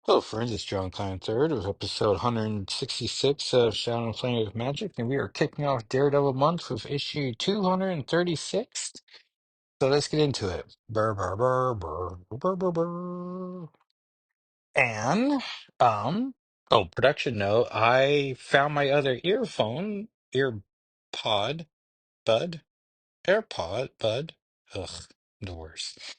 Hello, friends. It's John Klein III of episode 166 of Shadow and Flame of Magic, and we are kicking off Daredevil month with issue 236. So let's get into it. Burr, burr, burr, burr, burr, burr, burr. And, production note, I found my other earpod, bud, AirPod, bud. Ugh, the worst.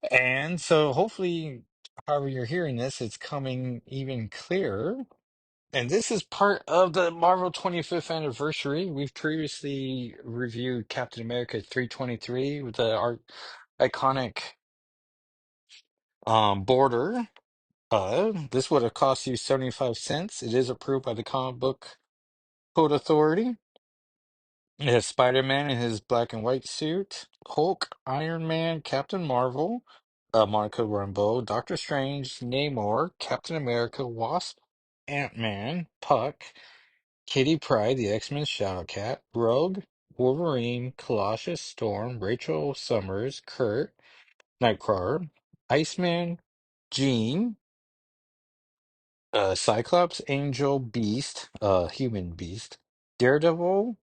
And so hopefully, however you're hearing this, it's coming even clearer. And this is part of the Marvel 25th anniversary. We've previously reviewed Captain America 323 with the iconic border. This would have cost you 75 cents. It is approved by the Comic Book Code Authority. It has Spider-Man in his black and white suit, Hulk, Iron Man, Captain Marvel, Monica Rambeau, Doctor Strange, Namor, Captain America, Wasp, Ant-Man, Puck, Kitty Pryde, the X-Men Shadowcat, Rogue, Wolverine, Colossus, Storm, Rachel Summers, Kurt, Nightcrawler, Iceman, Jean, Cyclops, Angel, Beast, Human Beast, Daredevil,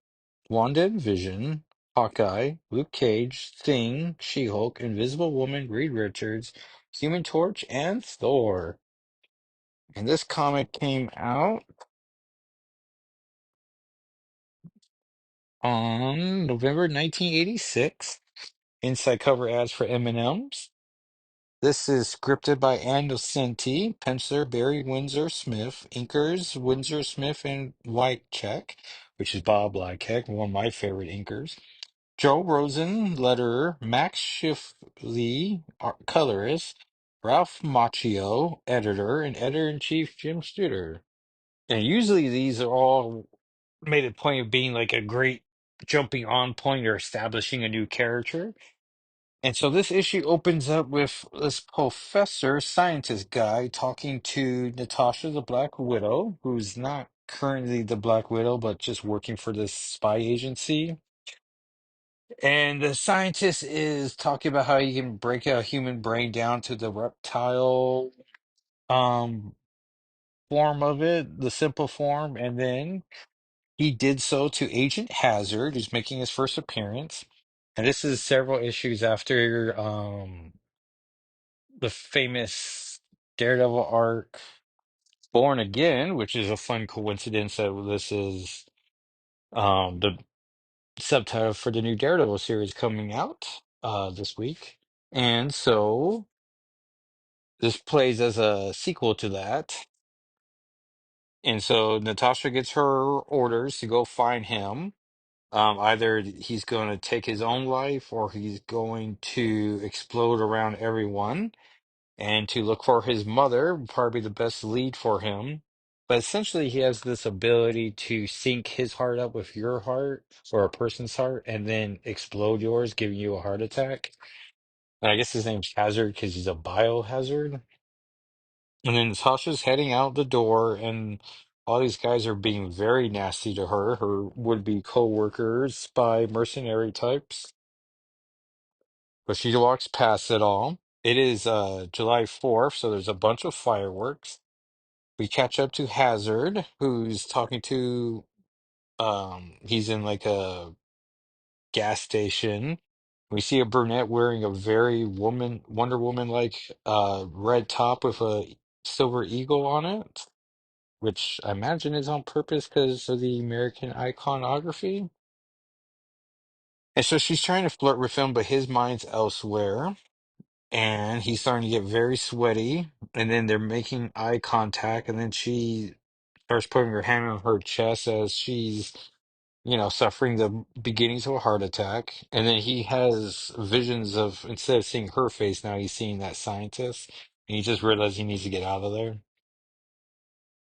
Wanda and Vision, Hawkeye, Luke Cage, Thing, She-Hulk, Invisible Woman, Reed Richards, Human Torch, and Thor. And this comic came out on November 1986. Inside cover ads for M&M's. This is scripted by Ann Nocenti, penciler Barry Windsor Smith, inkers Windsor Smith and Whitecheck, which is Bob Lykeck, one of my favorite inkers. Joe Rosen, letterer, Max Schiffley, colorist, Ralph Macchio, editor, and editor-in-chief Jim Studer. And usually these are all made a point of being like a great jumping on point or establishing a new character. And so this issue opens up with this professor, scientist guy talking to Natasha the Black Widow, who's not currently the Black Widow, but just working for this spy agency. And the scientist is talking about how you can break a human brain down to the reptile um form of it, the simple form, and then he did so to Agent Hazard, who's making his first appearance. And this is several issues after the famous Daredevil arc Born Again, which is a fun coincidence that this is the subtitle for the new Daredevil series coming out this week. And so this plays as a sequel to that. And so Natasha gets her orders to go find him. Either he's going to take his own life or he's going to explode around everyone. And to look for his mother would probably be the best lead for him. But essentially, he has this ability to sync his heart up with your heart or a person's heart and then explode yours, giving you a heart attack. And I guess his name's Hazard because he's a biohazard. And then Tasha's heading out the door, and all these guys are being very nasty to her, her would-be co-workers, spy, mercenary types. But she walks past it all. It is July 4th, so there's a bunch of fireworks. We catch up to Hazard, who's talking to he's in like a gas station. We see a brunette wearing a very Wonder Woman like red top with a silver eagle on it, which I imagine is on purpose because of the American iconography. And so she's trying to flirt with him, but his mind's elsewhere. And he's starting to get very sweaty. And then they're making eye contact. And then she starts putting her hand on her chest as she's, suffering the beginnings of a heart attack. And then he has visions of, instead of seeing her face, now he's seeing that scientist. And he just realizes he needs to get out of there.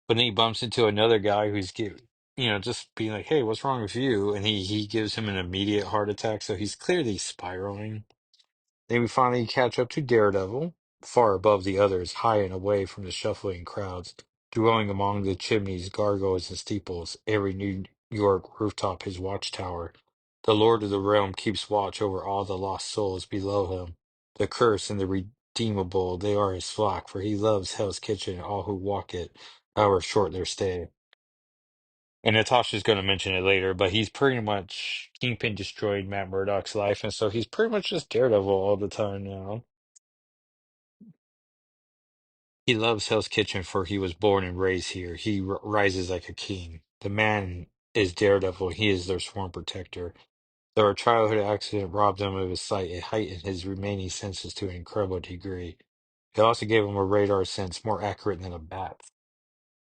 But then he bumps into another guy who's just being like, "Hey, what's wrong with you?" And he gives him an immediate heart attack, so he's clearly spiraling. Then we finally catch up to Daredevil, far above the others, high and away from the shuffling crowds, dwelling among the chimneys, gargoyles, and steeples, every New York rooftop his watchtower. The Lord of the realm keeps watch over all the lost souls below him, the cursed and the redeemed irredeemable. They are his flock, for he loves Hell's Kitchen and all who walk it, however short their stay. And Natasha's going to mention it later, but he's pretty much Kingpin destroyed Matt Murdock's life, and so he's pretty much just Daredevil all the time now. He loves Hell's Kitchen, for he was born and raised here. He rises like a king. The man is Daredevil. He is their sworn protector. Though a childhood accident robbed him of his sight, it heightened his remaining senses to an incredible degree. It also gave him a radar sense more accurate than a bat.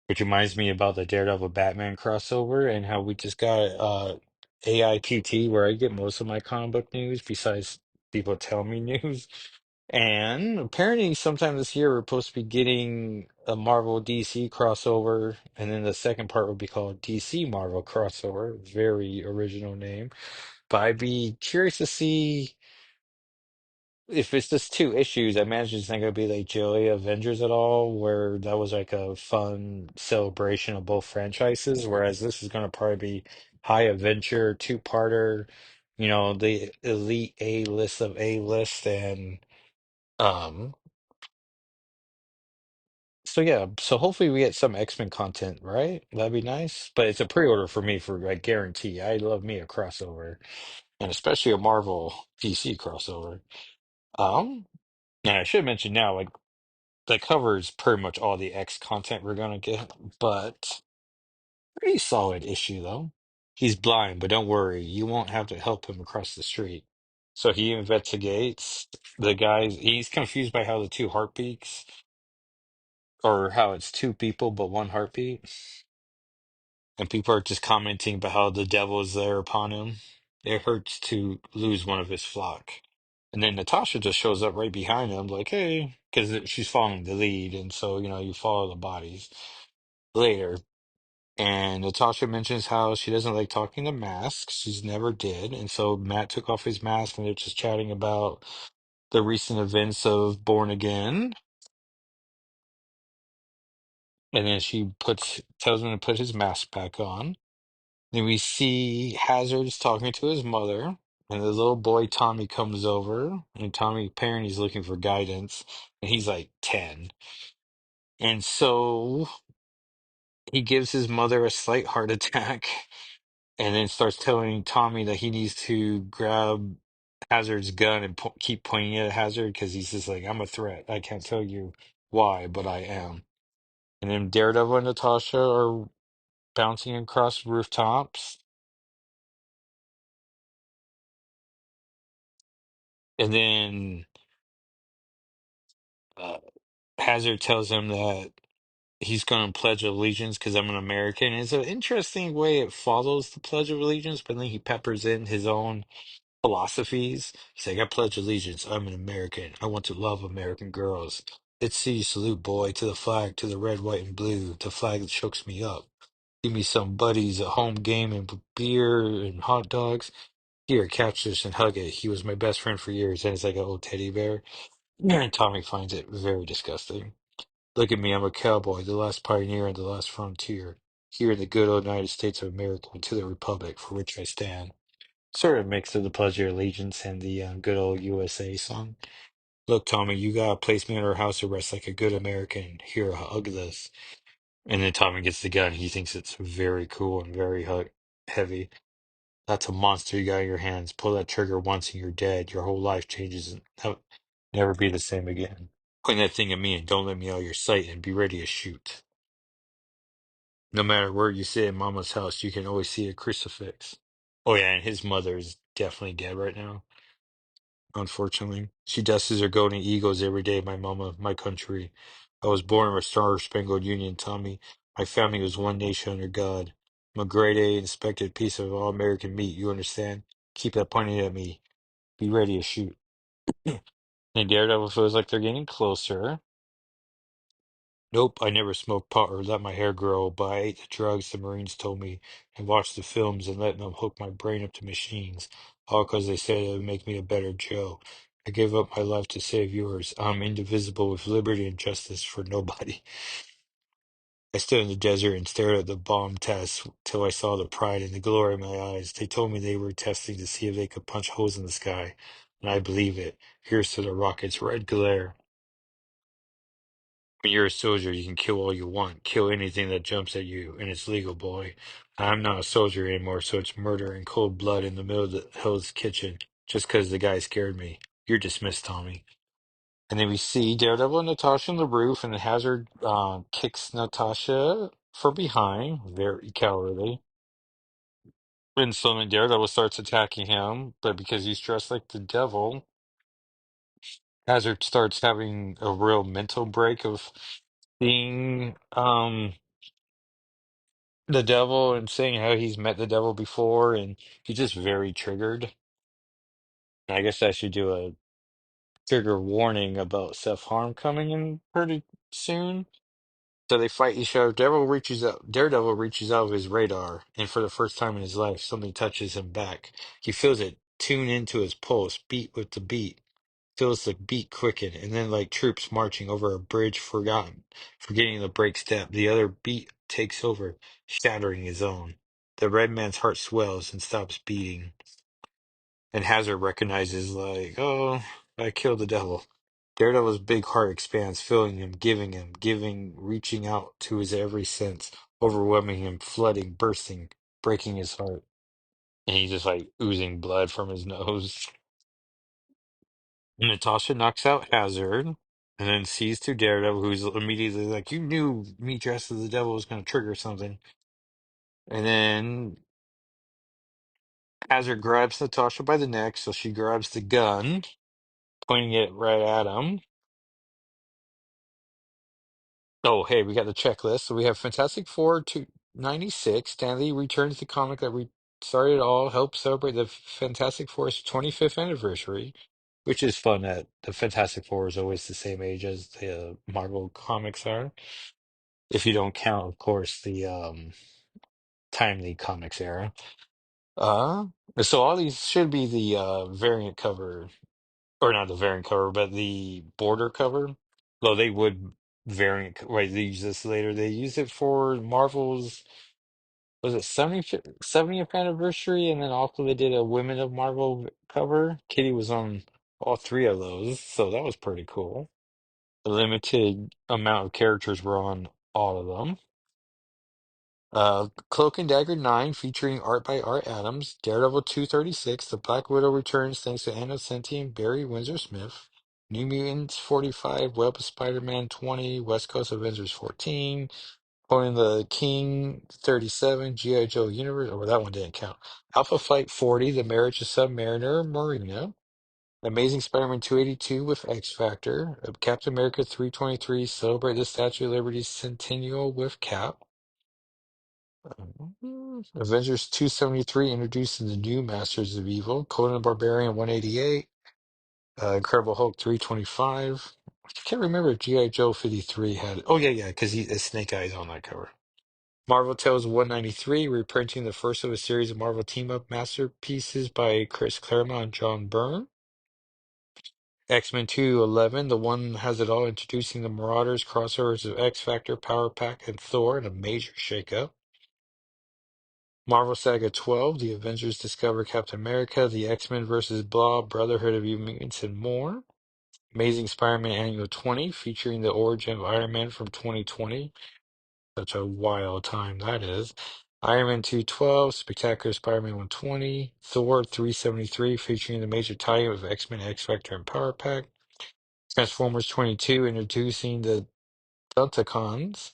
Which reminds me about the Daredevil Batman crossover and how we just got AIPT, where I get most of my comic book news besides people tell me news. And apparently, sometime this year, we're supposed to be getting a Marvel DC crossover, and then the second part will be called DC Marvel crossover. Very original name. But I'd be curious to see if it's just two issues. I imagine it's not going to be like Joey Avengers at all, where that was like a fun celebration of both franchises. Whereas this is going to probably be high adventure, two-parter, the elite A list of A list, and um. So yeah, so hopefully we get some X-Men content, right? That'd be nice. But it's a pre-order for me for like guarantee. I love me a crossover, and especially a Marvel DC crossover. Um, and I should mention now, like that covers pretty much all the X content we're gonna get, but pretty solid issue though. He's blind, but don't worry, you won't have to help him across the street. So he investigates the guys. He's confused by how the two heartbeats, or how it's two people but one heartbeat. And people are just commenting about how the devil is there upon him. It hurts to lose one of his flock. And then Natasha just shows up right behind him, like, hey, because she's following the lead. And so, you follow the bodies later. And Natasha mentions how she doesn't like talking to masks. She's never did. And so Matt took off his mask and they're just chatting about the recent events of Born Again. And then she tells him to put his mask back on. Then we see Hazard's talking to his mother, and the little boy Tommy comes over, and Tommy apparently is looking for guidance, and he's like 10. And so he gives his mother a slight heart attack, and then starts telling Tommy that he needs to grab Hazard's gun and keep pointing it at Hazard because he's just like, I'm a threat. I can't tell you why, but I am. And then Daredevil and Natasha are bouncing across rooftops. And then uh, Hazard tells him that he's going to pledge allegiance because I'm an American. It's an interesting way it follows the Pledge of Allegiance, but then he peppers in his own philosophies. He's like, I pledge allegiance. I'm an American. I want to love American girls. Let's see, salute, boy, to the flag, to the red, white, and blue, the flag that chokes me up. Give me some buddies, a home game, and beer and hot dogs. Here, catch this and hug it. He was my best friend for years, and it's like an old teddy bear. And Tommy finds it very disgusting. Look at me, I'm a cowboy, the last pioneer and the last frontier, here in the good old United States of America, and to the republic for which I stand. Sort of mix of the Pledge of Allegiance and the good old USA song. Look, Tommy, you gotta place me under house arrest like a good American. Here, hug this. And then Tommy gets the gun. He thinks it's very cool and very heavy. That's a monster you got in your hands. Pull that trigger once and you're dead. Your whole life changes and never be the same again. Point that thing at me and don't let me out of your sight and be ready to shoot. No matter where you sit in Mama's house, you can always see a crucifix. Oh yeah, and his mother is definitely dead right now, unfortunately. She dusts her golden eagles every day, my mama, my country. I was born in a star-spangled union, Tommy. My family was one nation under God. I'm a grade A inspected piece of all American meat, you understand? Keep that pointing at me. Be ready to shoot. And Daredevil feels like they're getting closer. Nope, I never smoked pot or let my hair grow, but I ate the drugs the Marines told me and watched the films and let them hook my brain up to machines, all 'cause they said it would make me a better Joe. I gave up my life to save yours. I'm indivisible with liberty and justice for nobody. I stood in the desert and stared at the bomb tests till I saw the pride and the glory in my eyes. They told me they were testing to see if they could punch holes in the sky, and I believe it. Here's to the rocket's red glare. When you're a soldier, you can kill all you want, kill anything that jumps at you, and it's legal, boy. I'm not a soldier anymore, so it's murder in cold blood in the middle of the Hell's Kitchen, just 'cause the guy scared me. You're dismissed, Tommy. And then we see Daredevil and Natasha on the roof, and Hazard kicks Natasha from behind, very cowardly. And so then Daredevil starts attacking him, but because he's dressed like the devil, Hazard starts having a real mental break of seeing the devil and saying how he's met the devil before, and he's just very triggered. And I guess I should do a trigger warning about self-harm coming in pretty soon. So they fight each other. Daredevil reaches out of his radar, and for the first time in his life, something touches him back. He feels it tune into his pulse, beat with the beat. Feels the beat quicken, and then like troops marching over a bridge forgetting to break step, the other beat takes over, shattering his own. The red man's heart swells and stops beating, and Hazard recognizes like, oh, I killed the devil. Daredevil's big heart expands, filling him, giving, reaching out to his every sense, overwhelming him, flooding, bursting, breaking his heart. And he's just like oozing blood from his nose. Natasha knocks out Hazard and then sees to Daredevil, who's immediately like, you knew me dressed as the devil was going to trigger something. And then Hazard grabs Natasha by the neck, so she grabs the gun, pointing it right at him. Oh, hey, we got the checklist. So we have Fantastic Four to 96. Stanley returns the comic that we started it all, help celebrate the Fantastic Four's 25th anniversary, which is fun that the Fantastic Four is always the same age as the Marvel comics are. If you don't count, of course, the timely comics era. Uh, so all these should be the variant cover, or not the variant cover, but the border cover. Though they would right, they use this later. They use it for Marvel's, was it 70th anniversary, and then also they did a Women of Marvel cover. Kitty was on all three of those, so that was pretty cool. A limited amount of characters were on all of them. Cloak and Dagger 9 featuring art by Art Adams, Daredevil 236, The Black Widow returns thanks to Anna Senti and Barry Windsor Smith, New Mutants 45, Web of Spider-Man 20, West Coast Avengers 14, Conan the King 37, G.I. Joe Universe, or that one didn't count. Alpha Flight 40, The Marriage of Submariner Marina, Amazing Spider-Man 282 with X Factor, Captain America 323, Celebrate the Statue of Liberty's Centennial with Cap. Avengers 273 introducing the new Masters of Evil. Conan the Barbarian 188. Incredible Hulk 325. I can't remember if G.I. Joe 53 had. Oh, yeah, because Snake Eyes on that cover. Marvel Tales 193, reprinting the first of a series of Marvel team-up masterpieces by Chris Claremont and John Byrne. X-Men 211, the one has it all, introducing the Marauders, crossovers of X Factor, Power Pack, and Thor in a major shakeup. Marvel Saga 12, The Avengers Discover Captain America, The X-Men vs. Blob, Brotherhood of Mutants, and more. Amazing Spider-Man Annual 20, featuring the origin of Iron Man from 2020. Such a wild time that is. Iron Man 212, Spectacular Spider-Man 120, Thor 373, featuring the major tie-in of X-Men, X-Factor, and Power Pack. Transformers 22, introducing the Dunticons.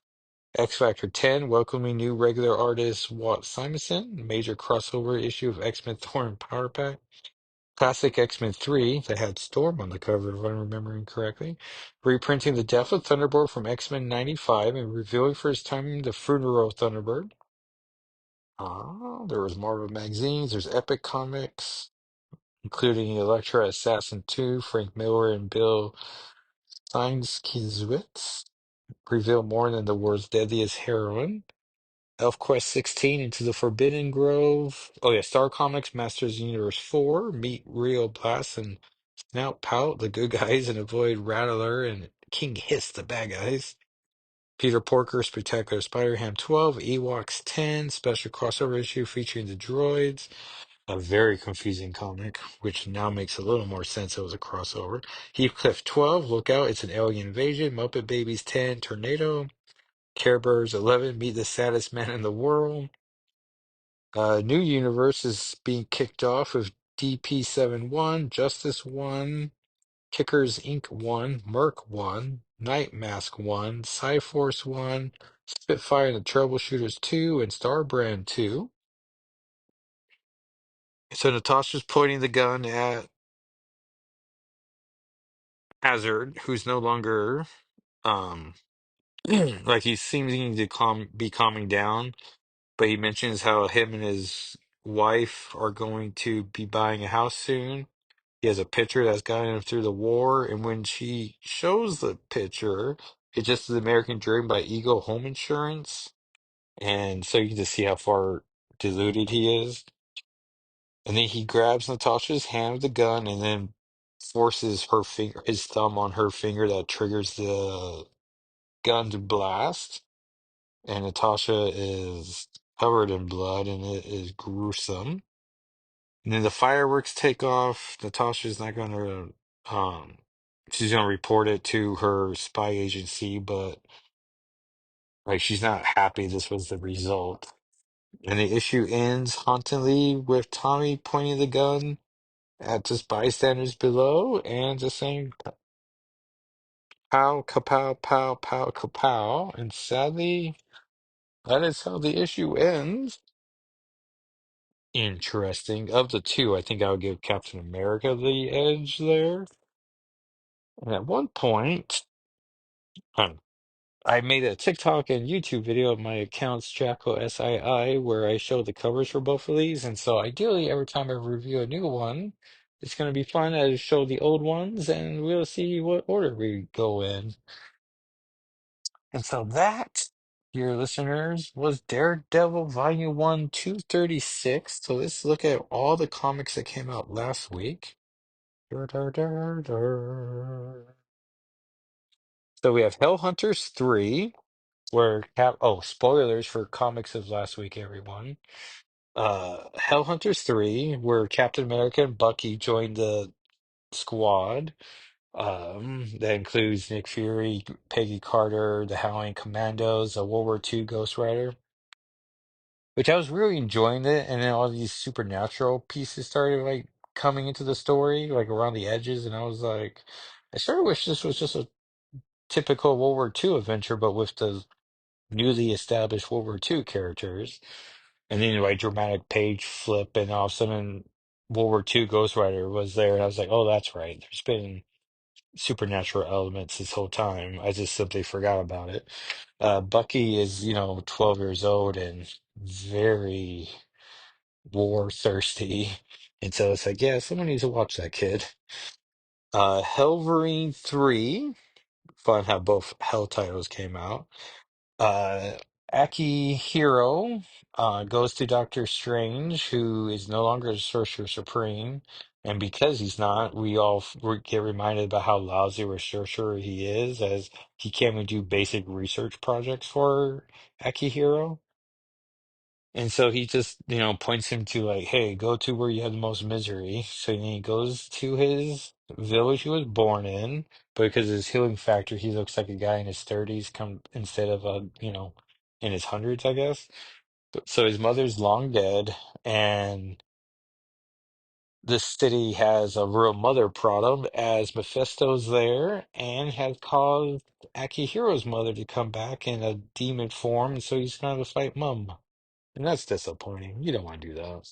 X Factor 10, welcoming new regular artist Walt Simonson, major crossover issue of X-Men Thor and Power Pack. Classic X-Men 3, that had Storm on the cover, if I'm remembering correctly, reprinting the death of Thunderbird from X-Men 95 and revealing for his time the funeral of Thunderbird. There was Marvel magazines, there's Epic Comics, including Elektra Assassin 2, Frank Miller and Bill Sienkiewicz, reveal more than the world's deadliest heroine. ElfQuest 16, Into the Forbidden Grove. Oh yeah, Star Comics, Masters Universe 4, Meet Rio Blast and Snout Pout, the good guys, and avoid Rattler and King Hiss, the bad guys. Peter Porker, Spectacular Spider-Ham 12, Ewoks 10, special crossover issue featuring the droids. A very confusing comic, which now makes a little more sense. It was a crossover. Heathcliff 12, look out, it's an alien invasion. Muppet Babies 10, Tornado. Care Bears 11, meet the saddest man in the world. New universe is being kicked off with DP71, Justice 1, Kickers Inc. 1, Merc 1, Night Mask 1, Cyforce 1, Spitfire and the Troubleshooters 2, and Starbrand 2. So Natasha's pointing the gun at Hazard, who's no longer um like he's seeming to be calming down, but he mentions how him and his wife are going to be buying a house soon. He has a picture that's gotten him through the war, and when she shows the picture, it's just the American Dream by Eagle Home Insurance. And so you can just see how far deluded he is. And then he grabs Natasha's hand with the gun and then forces his thumb on her finger that triggers the gun to blast. And Natasha is covered in blood and it is gruesome. And then the fireworks take off. Natasha's not going to, she's going to report it to her spy agency, but like she's not happy this was the result. And the issue ends hauntingly with Tommy pointing the gun at just bystanders below and just saying pow, kapow, pow, pow, kapow. And sadly, that is how the issue ends. Interesting. Of the two, I think I would give Captain America the edge there. And at one point, um, I made a TikTok and YouTube video of my accounts, Jacko SII, where I show the covers for both of these. And so ideally, every time I review a new one, it's going to be fun. I show the old ones and we'll see what order we go in. And so that, dear listeners, was Daredevil Volume 1, 236. So let's look at all the comics that came out last week. Dur, dur, dur, dur. So we have Hellhunters 3, where spoilers for comics of last week, everyone. Hellhunters 3, where Captain America and Bucky joined the squad. That includes Nick Fury, Peggy Carter, the Howling Commandos, a World War II Ghost Rider, which I was really enjoying it, and then all these supernatural pieces started like coming into the story, like around the edges, and I was like, I sort of wish this was just a typical World War II adventure, but with the newly established World War II characters. And then like dramatic page flip, and all of a sudden World War II Ghost Rider was there, and I was like, oh, that's right. There's been supernatural elements this whole time. I just simply forgot about it. Bucky is, 12 years old and very war thirsty. And so it's like, yeah, someone needs to watch that kid. Hellverine 3. Fun how both Hell titles came out. Uh, Aki Hero goes to Doctor Strange, who is no longer the Sorcerer Supreme. And because he's not, we all get reminded about how lousy of a sorcerer he is, as he can't even do basic research projects for Aki Hero. And so he just, points him to like, hey, go to where you have the most misery. So then he goes to his village he was born in, but because of his healing factor, he looks like a guy in his 30s come instead of in his hundreds, I guess. So his mother's long dead, and this city has a real mother problem as Mephisto's there and has caused Akihiro's mother to come back in a demon form, and so he's trying to fight Mum. And that's disappointing. You don't want to do that.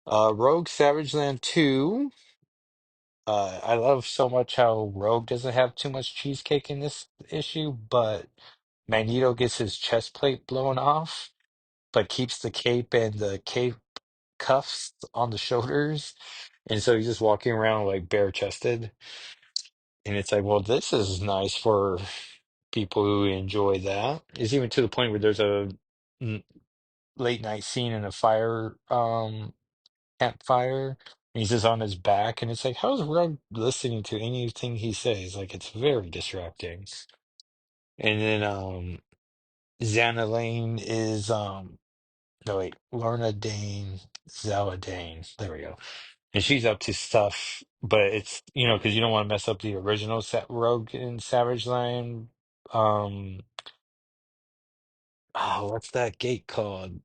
Rogue Savage Land 2. I love so much how Rogue doesn't have too much cheesecake in this issue, but Magneto gets his chest plate blown off, but keeps the cape and the cape cuffs on the shoulders. And so he's just walking around like bare chested. And it's like, well, this is nice for people who enjoy that. It's even to the point where there's a mm, late night scene in a campfire. And he's just on his back, and it's like, how's Rug listening to anything he says? Like, it's very distracting. And then Xana Lane is No, wait, Lorna Dane Zaladane. There we go. And she's up to stuff, but it's, because you don't want to mess up the original Rogue in Savage Land. Um, what's that gate called?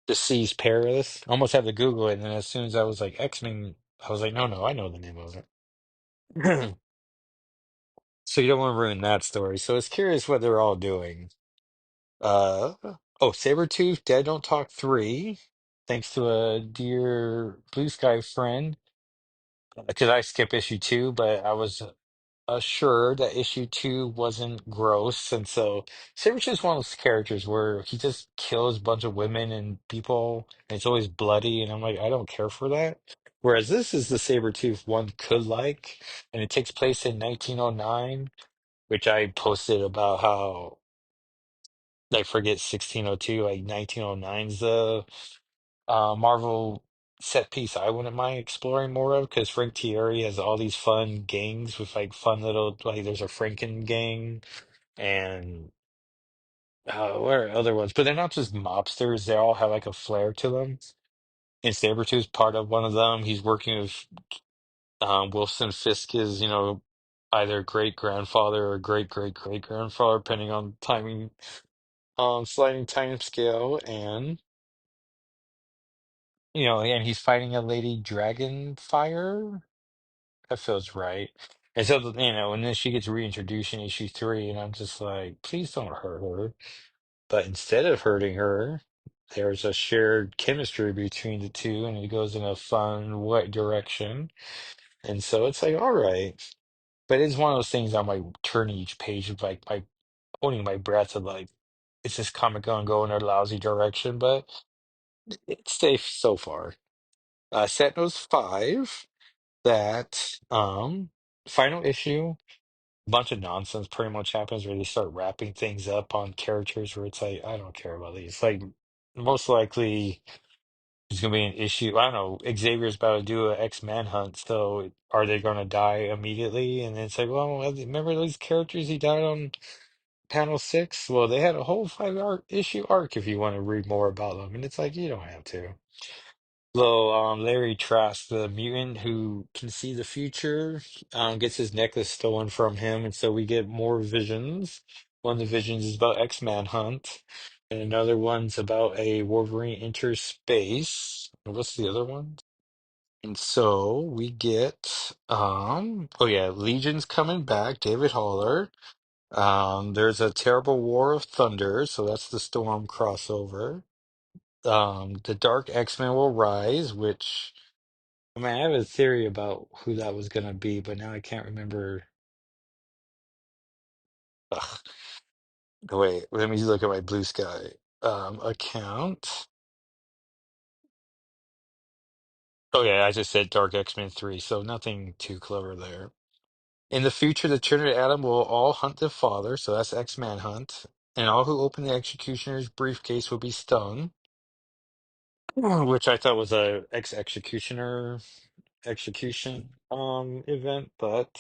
The Sea's Perilous. I almost had to Google it, and then as soon as I was like X-Men, I was like, no, no, I know the name of it. So you don't want to ruin that story. So it's curious what they're all doing. Uh, oh, Sabretooth, Dead Don't Talk 3, thanks to a dear Blue Sky friend. Because I skip issue 2, but I was assured that issue 2 wasn't gross. And so Sabretooth's one of those characters where he just kills a bunch of women and people, and it's always bloody. And I'm like, I don't care for that. Whereas this is the Sabretooth one could like, and it takes place in 1909, which I posted about how I forget 1602, like 1909's the Marvel set piece I wouldn't mind exploring more of because Frank Thierry has all these fun gangs with like fun little like there's a Franken gang and what are other ones? But they're not just mobsters, they all have like a flair to them. And Sabretooth's part of one of them. He's working with Wilson Fisk is, either great grandfather or great grandfather, depending on timing, sliding time scale, and and he's fighting a lady dragon fire. That feels right. And so, and then she gets reintroduced in issue 3, and I'm just like, please don't hurt her. But instead of hurting her, there's a shared chemistry between the two, and it goes in a fun, wet direction. And so it's like, all right. But it's one of those things I'm like turning each page of like my holding my breath of like, is this comic gonna go in a lousy direction? But it's safe so far. Sentinels 5, that final issue. Bunch of nonsense pretty much happens where they start wrapping things up on characters where it's like, I don't care about these. Like, most likely there's gonna be an issue. I don't know. Xavier's about to do an X-Men hunt, so are they gonna die immediately? And it's like, well, remember those characters he died on panel 6? Well, they had a whole 5 issue arc if you want to read more about them, and it's like you don't have to. So, Larry Trask, the mutant who can see the future, gets his necklace stolen from him, and so we get more visions. One of the visions is about X-Man Hunt, and another one's about a Wolverine enters space. And what's the other one? And so we get, oh yeah, Legion's coming back, David Haller. There's a terrible War of Thunder, so that's the Storm crossover. The Dark X-Men will rise, which. I mean, I have a theory about who that was gonna be, but now I can't remember. Ugh. Wait, let me look at my Blue Sky account. Oh yeah, I just said Dark X-Men 3, so nothing too clever there. In the future, the Trinity Atom will all hunt the father, so that's X-Man Hunt, and all who open the executioner's briefcase will be stung, which I thought was a ex-executioner execution event, but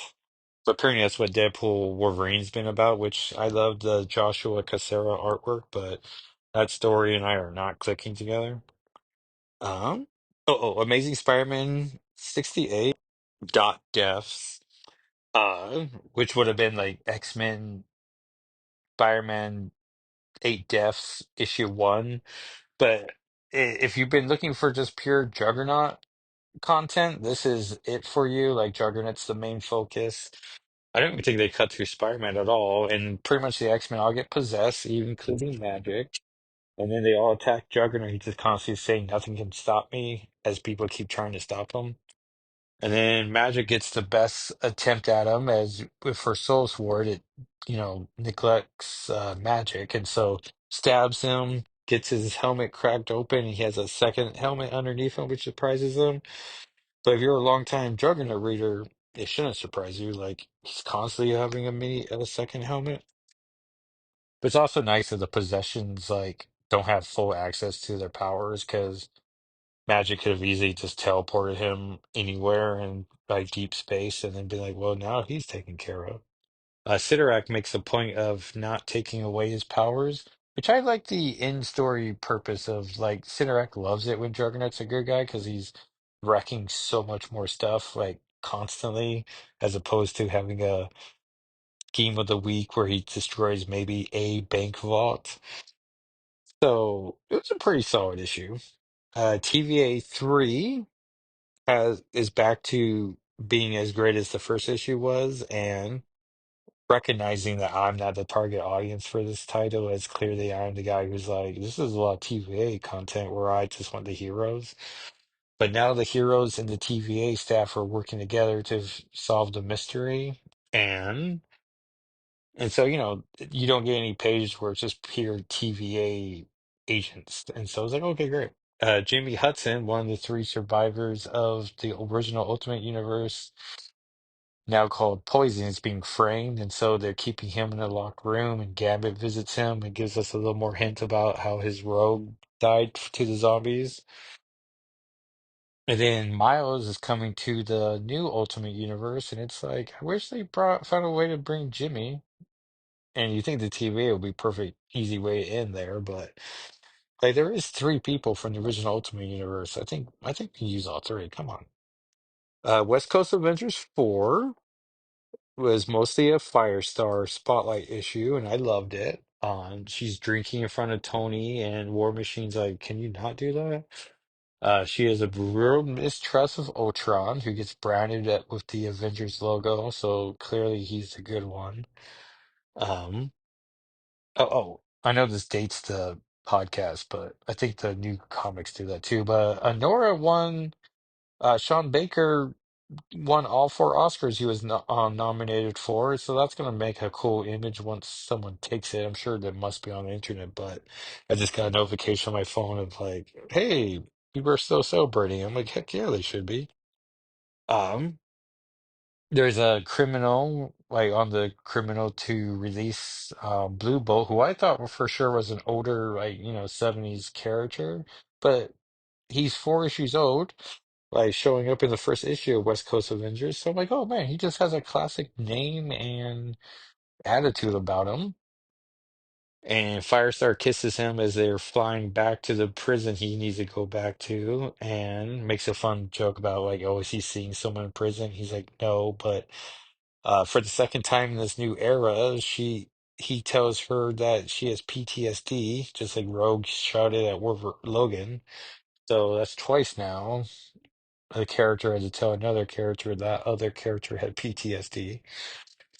apparently that's what Deadpool Wolverine's been about, which I love the Joshua Cassera artwork, but that story and I are not clicking together. Um, Amazing Spider-Man 68 dot deaths, which would have been like X-Men Spider-Man 8 deaths issue 1. But if you've been looking for just pure Juggernaut content, this is it for you. Like Juggernaut's the main focus. I don't even think they cut through Spider-Man at all, and pretty much the X-Men all get possessed, even including Magic, and then they all attack Juggernaut. He's just constantly saying nothing can stop me as people keep trying to stop him. And then Magic gets the best attempt at him as with her Soul Sword, it neglects Magic, and so stabs him, gets his helmet cracked open, and he has a second helmet underneath him, which surprises him. So if you're a longtime Juggernaut reader, it shouldn't surprise you. Like he's constantly having a second helmet. But it's also nice that the possessions like don't have full access to their powers because Magic could have easily just teleported him anywhere in like deep space and then be like, well, now he's taken care of. Sidorak makes a point of not taking away his powers Which I like the in-story purpose of like Cinderella loves it when Juggernaut's a good guy because he's wrecking so much more stuff like constantly, as opposed to having a scheme of the week where he destroys maybe a bank vault. So it was a pretty solid issue. TVA 3 has is back to being as great as the first issue was, and recognizing that I'm not the target audience for this title, as clearly I'm the guy who's like, this is a lot of TVA content where I just want the heroes. But now the heroes and the TVA staff are working together to solve the mystery, and so you don't get any pages where it's just pure TVA agents, and so I was like, okay, great. Jimmy Hudson, one of the three survivors of the original Ultimate Universe, now called Poison, is being framed, and so they're keeping him in a locked room. And Gambit visits him and gives us a little more hint about how his rogue died to the zombies. And then Miles is coming to the new Ultimate Universe, and it's like, I wish they brought found a way to bring Jimmy. And you think the TVA would be perfect, easy way to end there, but like there is three people from the original Ultimate Universe. I think we can use all three. Come on. West Coast Avengers 4 was mostly a Firestar spotlight issue, and I loved it. She's drinking in front of Tony, and War Machine's like, "Can you not do that?" She has a real mistrust of Ultron, who gets branded with the Avengers logo, so clearly he's the good one. Um, I know this dates the podcast, but I think the new comics do that too. But Nora won. Sean Baker won all four Oscars he was nominated for, so that's gonna make a cool image once someone takes it. I'm sure that must be on the internet, but I just got a notification on my phone of like, "Hey, people are still celebrating." I'm like, "Heck yeah, they should be." Um, there's a criminal like on the criminal to release Blue Bolt, who I thought for sure was an older like 70s character, but he's 4 issues old, like showing up in the first issue of West Coast Avengers. So I'm like, oh man, he just has a classic name and attitude about him. And Firestar kisses him as they're flying back to the prison he needs to go back to, and makes a fun joke about like, oh, is he seeing someone in prison? He's like, no, but for the second time in this new era, he tells her that she has PTSD, just like Rogue shouted at Logan. So that's twice now. A character had to tell another character that other character had PTSD.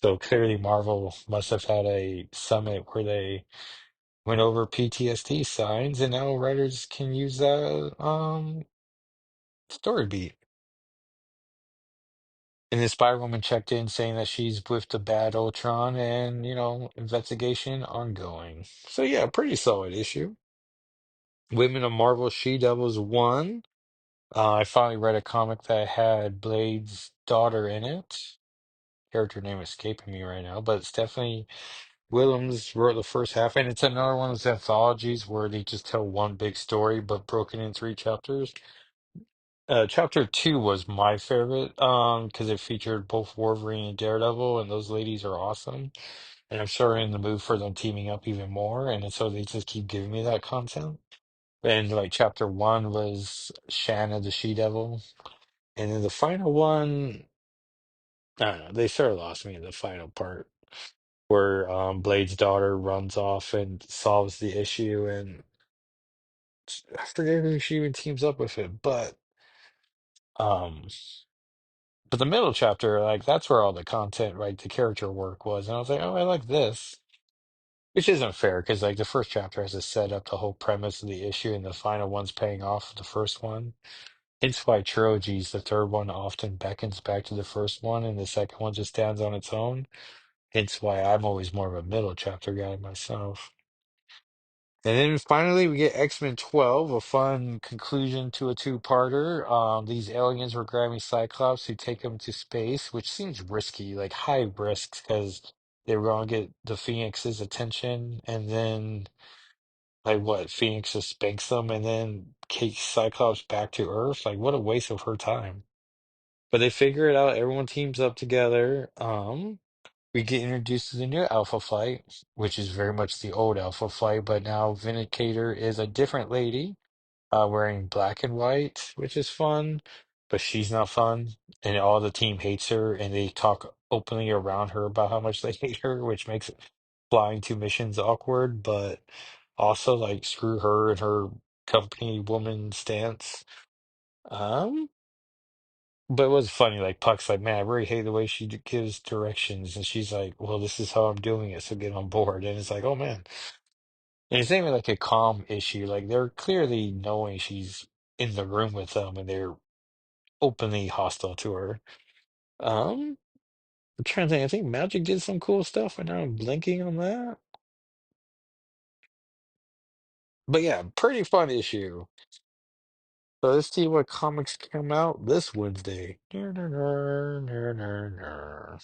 So clearly, Marvel must have had a summit where they went over PTSD signs, and now writers can use that story beat. And the Spy Woman checked in saying that she's with the bad Ultron, and investigation ongoing. So yeah, pretty solid issue. Women of Marvel She Devils 1. I finally read a comic that had Blade's daughter in it. Character name escaping me right now, but Stephanie Williams wrote the first half, and it's another one of those anthologies where they just tell one big story but broken in three chapters. Chapter 2 was my favorite, because it featured both Wolverine and Daredevil, and those ladies are awesome. And I'm sure in the mood for them teaming up even more, and so they just keep giving me that content. And like chapter 1 was Shanna the She-Devil, and then the final one, I don't know, they sort of lost me in the final part where Blade's daughter runs off and solves the issue, and I forget who she even teams up with it, um, but the middle chapter, like that's where all the content, right, the character work was, and I was like, oh, I like this, which isn't fair because like the first chapter has to set up the whole premise of the issue, and the final one's paying off the first one. Hence why trilogies, the third one often beckons back to the first one, and the second one just stands on its own. Hence why I'm always more of a middle chapter guy myself. And then finally, we get X-Men 12, a fun conclusion to a two-parter. These aliens were grabbing Cyclops to take him to space, which seems risky, like high risks, because they were going to get the Phoenix's attention, and then, like, what, Phoenix just spanks them and then takes Cyclops back to Earth? Like, what a waste of her time. But they figure it out. Everyone teams up together. we get introduced to the new Alpha Flight, which is very much the old Alpha Flight, but now Vindicator is a different lady, wearing black and white, which is fun, but she's not fun, and all the team hates her, and they talk openly around her about how much they hate her, which makes flying two missions awkward, but also like screw her and her company woman stance. Um, but it was funny, like Puck's like, man, I really hate the way she gives directions, and she's like, well, this is how I'm doing it, so get on board. And it's like, oh man. And it's not even like a calm issue. Like they're clearly knowing she's in the room with them and they're openly hostile to her. I'm trying to think. I think Magic did some cool stuff, and now I'm blinking on that. But yeah, pretty fun issue. So let's see what comics come out this Wednesday.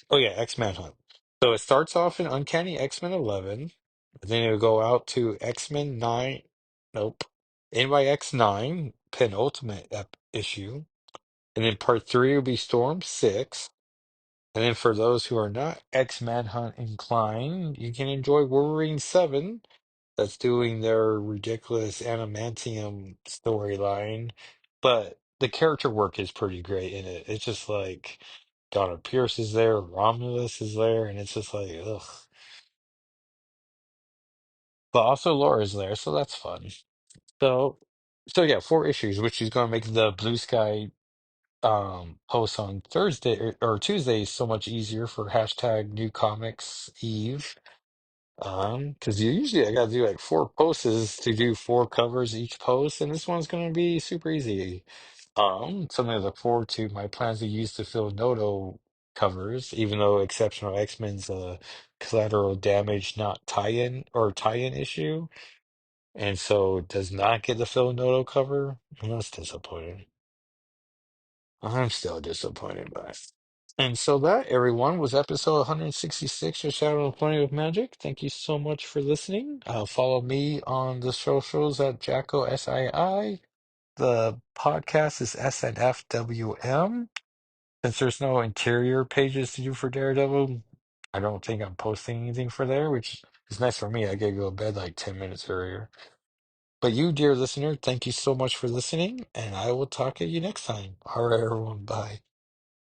Oh yeah, X-Men Hunt. So it starts off in Uncanny X-Men 11, then it'll go out to X-Men 9. Nope. NYX 9, penultimate issue. And then part three will be Storm 6. And then for those who are not X-Men Hunt inclined, you can enjoy Wolverine 7. That's doing their ridiculous adamantium storyline. But the character work is pretty great in it. It's just like Donna Pierce is there, Romulus is there, and it's just like, ugh. But also Laura's there, so that's fun. So, so yeah, four issues, which is going to make the Blue Sky posts on Thursday or Tuesday so much easier for hashtag New Comics Eve. Because usually I gotta do like four posts to do four covers each post, and this one's gonna be super easy. Something I look forward to. My plans to use the Phil Noto covers, even though Exceptional X-Men's collateral damage not tie-in or tie-in issue, and so does not get the Phil Noto cover. And that's disappointing. I'm still disappointed by it. And so that, everyone, was episode 166 of Shadow and Plenty of Magic. Thank you so much for listening. Follow me on the socials at Jacko SII. The podcast is SNFWM. Since there's no interior pages to do for Daredevil, I don't think I'm posting anything for there, which is nice for me. I get to go to bed like 10 minutes earlier. But you, dear listener, thank you so much for listening, and I will talk to you next time. All right, everyone. Bye.